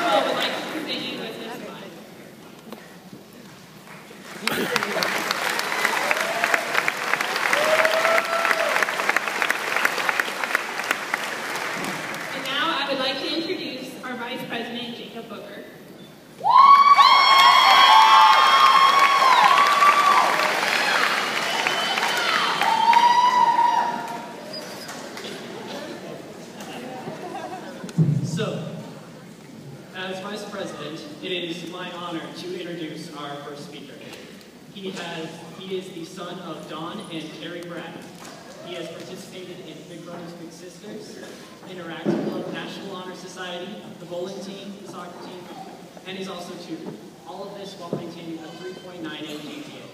Principal would like to present you with his slide. And now I would like to introduce our Vice President, Jacob Booker. So, as Vice President, it is my honor to introduce our first speaker. He is the son of Don and Terry Brad. He has participated in Big Brothers Big Sisters, Interactive Club, National Honor Society, the bowling team, the soccer team, and he's also tutored. All of this while maintaining a 3.98 GPA.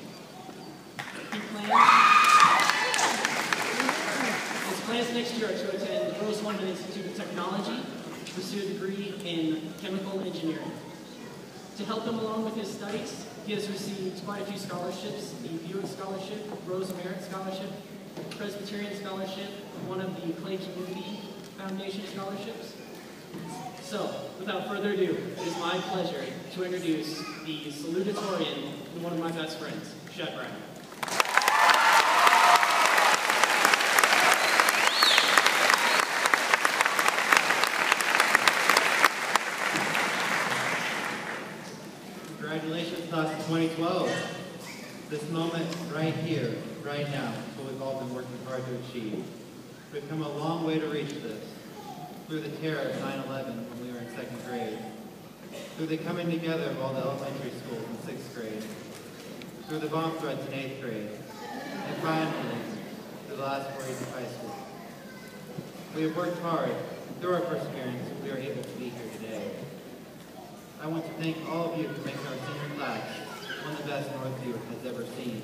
His plans next year are to attend Rose London Institute of Technology, pursue a degree in chemical engineering. To help him along with his studies, he has received quite a few scholarships: the Buick Scholarship, Rose Merit Scholarship, Presbyterian Scholarship, one of the Clay Community Foundation scholarships. So, without further ado, it is my pleasure to introduce the salutatorian to one of my best friends, Shad Brown. Congratulations, class of 2012. This moment right here, right now, is what we've all been working hard to achieve. We've come a long way to reach this. Through the terror of 9/11 when we were in 2nd grade. Through the coming together of all the elementary schools in 6th grade. Through the bomb threats in 8th grade. And finally, through the last 4 years of high school. We have worked hard. Through our perseverance, we are able to be here today. I want to thank all of you for making our senior class one of the best Northview has ever seen.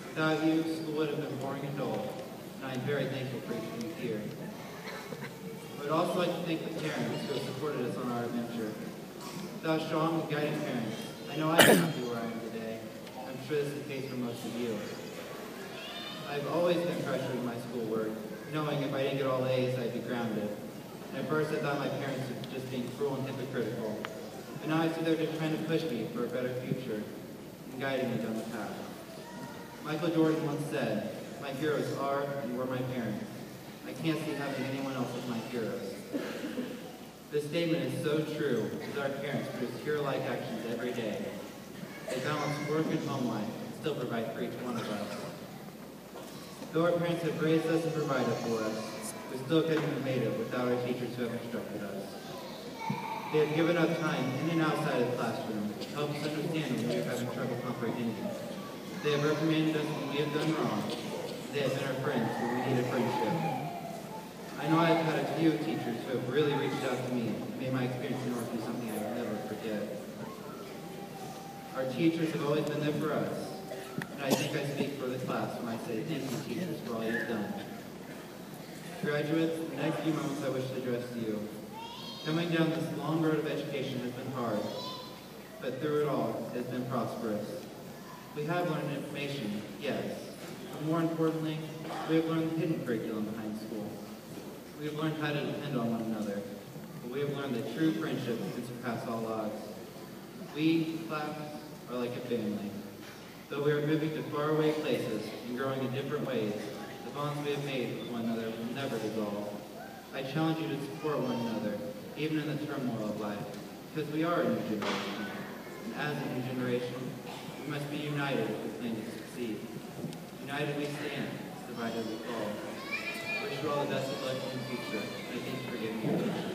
Without you, school would have been boring and dull, and I am very thankful for each of you here. I would also like to thank the parents who have supported us on our adventure. Without strong and guiding parents, I know I would not be where I am today. I'm sure this is the case for most of you. I've always been pressured with my schoolwork, knowing if I didn't get all A's, I'd be grounded. And at first I thought my parents were just being cruel and hypocritical. But now I see they're just trying to push me for a better future and guiding me down the path. Michael Jordan once said, "My heroes are and were my parents. I can't see having anyone else as my heroes." This statement is so true as our parents produce hero-like actions every day. They balance work and home life and still provide for each one of us. Though our parents have raised us and provided for us, we still couldn't have made it without our teachers who have instructed us. They have given up time in and outside of the classroom to help us understand when we are having trouble comprehending. They have reprimanded us when we have done wrong. They have been our friends when we needed friendship. I know I have had a few teachers who have really reached out to me and made my experience in Northview something I will never forget. Our teachers have always been there for us, and I think I speak for the class when I say thank you, teachers, for all you have done. Graduates, the next few moments I wish to address to you. Coming down this long road of education has been hard, but through it all, it has been prosperous. We have learned information, yes, but more importantly, we have learned the hidden curriculum behind school. We have learned how to depend on one another, but we have learned that true friendship can surpass all odds. We, class, are like a family. Though we are moving to faraway places and growing in different ways, the bonds we have made with one another will never dissolve. I challenge you to support one another, even in the turmoil of life, because we are a new generation. And as a new generation, we must be united if we plan to succeed. United we stand, divided we fall. I wish you all the best of luck in the future, and I thank you for giving me attention.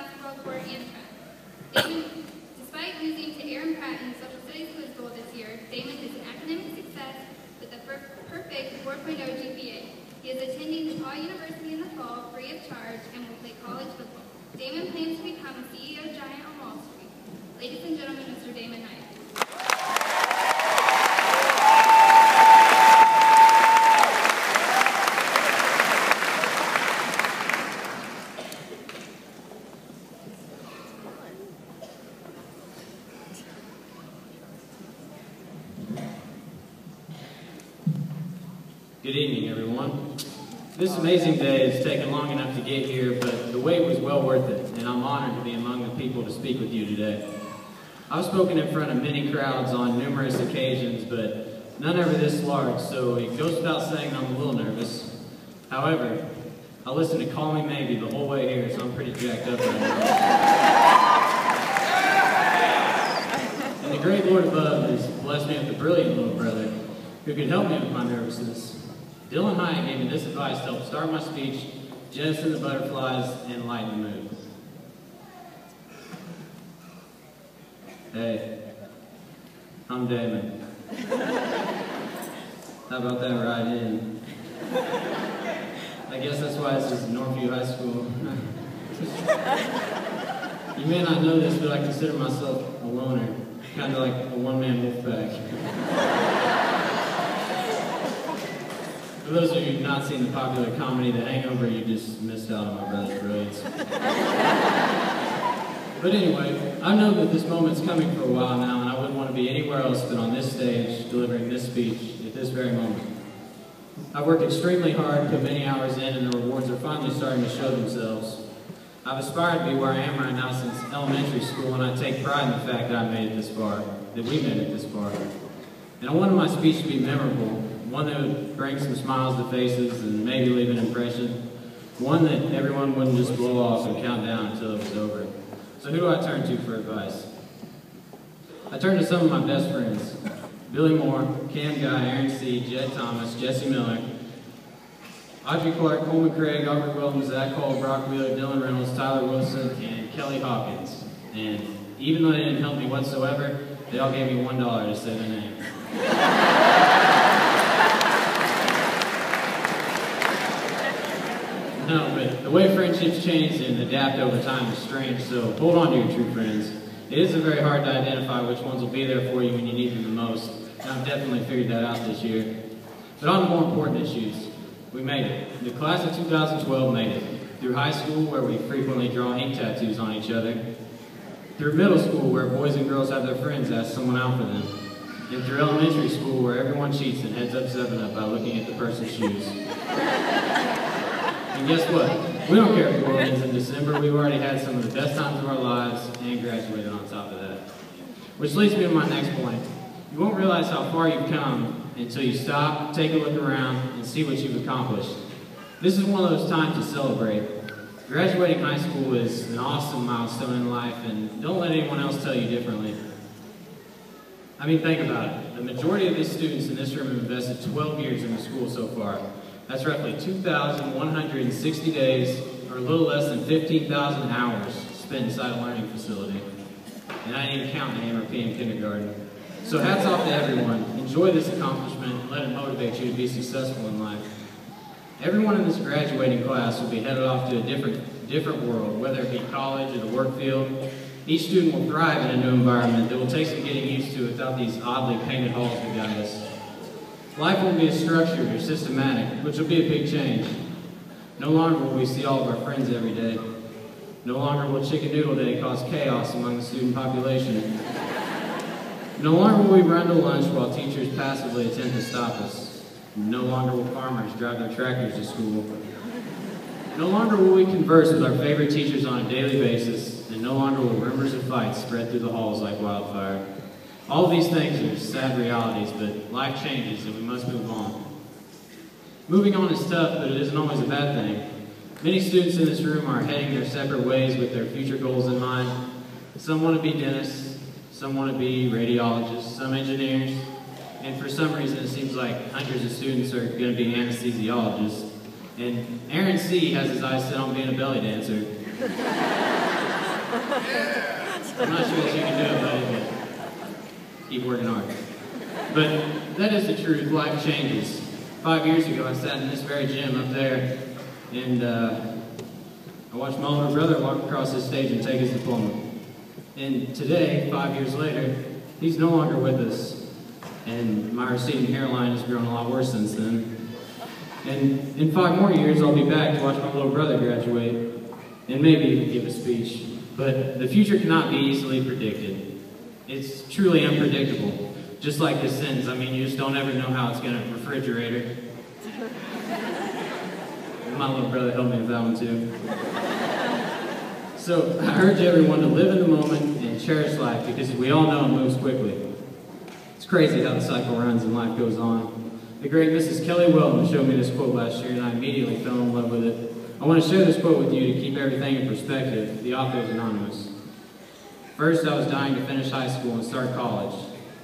basketball court, and track. Damon, despite losing to Aaron Pratt in the social studies quiz bowl this year, Damon is an academic success with a perfect 4.0 GPA. He is attending DePaul University in the fall, free of charge, and will play college football. Damon plans to become a CEO giant on Wall Street. Ladies and gentlemen, Mr. Damon Knight. Good evening, everyone. This amazing day has taken long enough to get here, but the wait was well worth it, and I'm honored to be among the people to speak with you today. I've spoken in front of many crowds on numerous occasions, but none ever this large, so it goes without saying I'm a little nervous. However, I listened to Call Me Maybe the whole way here, so I'm pretty jacked up right now. And the great Lord above has blessed me with a brilliant little brother who could help me with my nervousness. Dylan Hyatt gave me this advice to help start my speech, jettison the butterflies, and lighten the mood. Hey, I'm Damon. How about that ride in? I guess that's why this is Northview High School. You may not know this, but I consider myself a loner, kind of like a one-man wolf pack. For those of you who've not seen the popular comedy The Hangover, you just missed out on my brother's brilliance. But anyway, I know that this moment's coming for a while now, and I wouldn't want to be anywhere else than on this stage delivering this speech at this very moment. I've worked extremely hard, put many hours in, and the rewards are finally starting to show themselves. I've aspired to be where I am right now since elementary school, and I take pride in the fact that I made it this far, that we made it this far. And I wanted my speech to be memorable, one that would bring some smiles to faces and maybe leave an impression, one that everyone wouldn't just blow off and count down until it was over. So who do I turn to for advice? I turn to some of my best friends, Billy Moore, Cam Guy, Aaron C., Jed Thomas, Jesse Miller, Audrey Clark, Coleman Craig, Albert Weldon, Zach Cole, Brock Wheeler, Dylan Reynolds, Tyler Wilson, and Kelly Hawkins. And even though they didn't help me whatsoever, they all gave me $1 to say their name. No, but the way friendships change and adapt over time is strange, so hold on to your true friends. It is very hard to identify which ones will be there for you when you need them the most, and I've definitely figured that out this year. But on the more important issues, we made it. The class of 2012 made it. Through high school, where we frequently draw ink tattoos on each other. Through middle school, where boys and girls have their friends ask someone out for them. And through elementary school, where everyone cheats and heads up 7-Up by looking at the person's shoes. And guess what? We don't care if the world ends in December. We've already had some of the best times of our lives and graduated on top of that. Which leads me to my next point. You won't realize how far you've come until you stop, take a look around, and see what you've accomplished. This is one of those times to celebrate. Graduating high school is an awesome milestone in life, and don't let anyone else tell you differently. I mean, think about it. The majority of the students in this room have invested 12 years in the school so far. That's roughly 2,160 days, or a little less than 15,000 hours spent inside a learning facility. And I didn't even count the A.M.R.P. in kindergarten. So hats off to everyone. Enjoy this accomplishment and let it motivate you to be successful in life. Everyone in this graduating class will be headed off to a different world, whether it be college or the work field. Each student will thrive in a new environment that will take some getting used to without these oddly painted halls that guide us. Life won't be as structured or systematic, which will be a big change. No longer will we see all of our friends every day. No longer will Chicken Noodle Day cause chaos among the student population. No longer will we run to lunch while teachers passively attempt to stop us. No longer will farmers drive their tractors to school. No longer will we converse with our favorite teachers on a daily basis, and no longer will rumors of fights spread through the halls like wildfire. All of these things are sad realities, but life changes and we must move on. Moving on is tough, but it isn't always a bad thing. Many students in this room are heading their separate ways with their future goals in mind. Some want to be dentists, some want to be radiologists, some engineers, and for some reason it seems like hundreds of students are going to be anesthesiologists. And Aaron C. has his eyes set on being a belly dancer. I'm not sure that you can do it, buddy, but keep working hard. But that is the truth. Life changes. 5 years ago, I sat in this very gym up there, and I watched my older brother walk across this stage and take his diploma. And today, 5 years later, he's no longer with us. And my receding hairline has grown a lot worse since then. And in 5 more years, I'll be back to watch my little brother graduate and maybe even give a speech. But the future cannot be easily predicted. It's truly unpredictable. Just like this sentence, I mean, you just don't ever know how it's going to refrigerator. And my little brother helped me with that one too. So I urge everyone to live in the moment and cherish life, because we all know it moves quickly. It's crazy how the cycle runs and life goes on. The great Mrs. Kelly Weldon showed me this quote last year, and I immediately fell in love with it. I want to share this quote with you to keep everything in perspective. The author is anonymous. First, I was dying to finish high school and start college.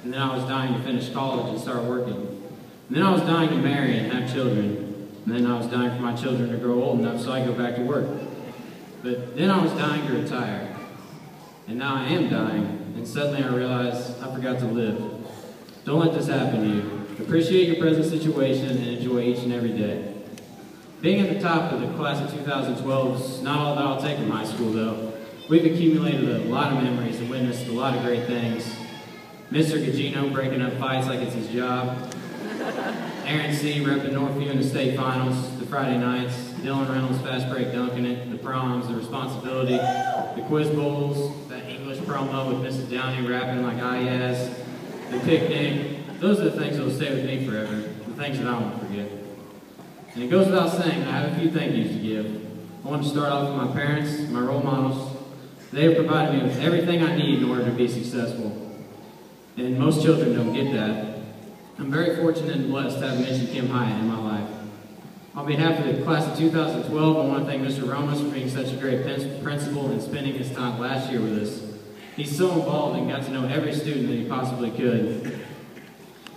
And then I was dying to finish college and start working. And then I was dying to marry and have children. And then I was dying for my children to grow old enough so I could go back to work. But then I was dying to retire. And now I am dying, and suddenly I realized I forgot to live. Don't let this happen to you. Appreciate your present situation and enjoy each and every day. Being at the top of the class of 2012 is not all that I'll take from high school, though. We've accumulated a lot of memories and witnessed a lot of great things. Mr. Gugino breaking up fights like it's his job. Aaron C. repping Northview in the state finals, the Friday nights, Dylan Reynolds fast break dunking it, the proms, the responsibility, the quiz bowls, that English promo with Mrs. Downey rapping like Ayaz, the picnic. Those are the things that will stay with me forever, the things that I won't forget. And it goes without saying, I have a few thank yous to give. I want to start off with my parents, my role models. They have provided me with everything I need in order to be successful. And most children don't get that. I'm very fortunate and blessed to have Mrs. Kim Hyatt in my life. On behalf of the class of 2012, I want to thank Mr. Romas for being such a great principal and spending his time last year with us. He's so involved and got to know every student that he possibly could.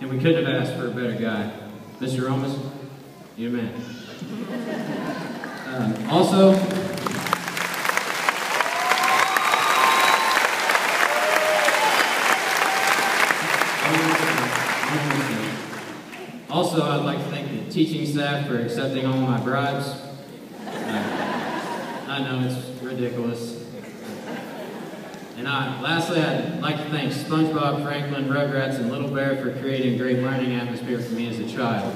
And we couldn't have asked for a better guy. Mr. Romas, you're a man. Also, I'd like to thank the teaching staff for accepting all my bribes. I know it's ridiculous. And lastly, I'd like to thank SpongeBob, Franklin, Rugrats, and Little Bear for creating a great learning atmosphere for me as a child.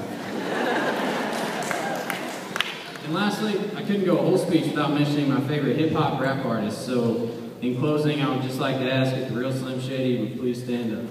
And lastly, I couldn't go a whole speech without mentioning my favorite hip-hop rap artist. So, in closing, I would just like to ask if the real Slim Shady would please stand up.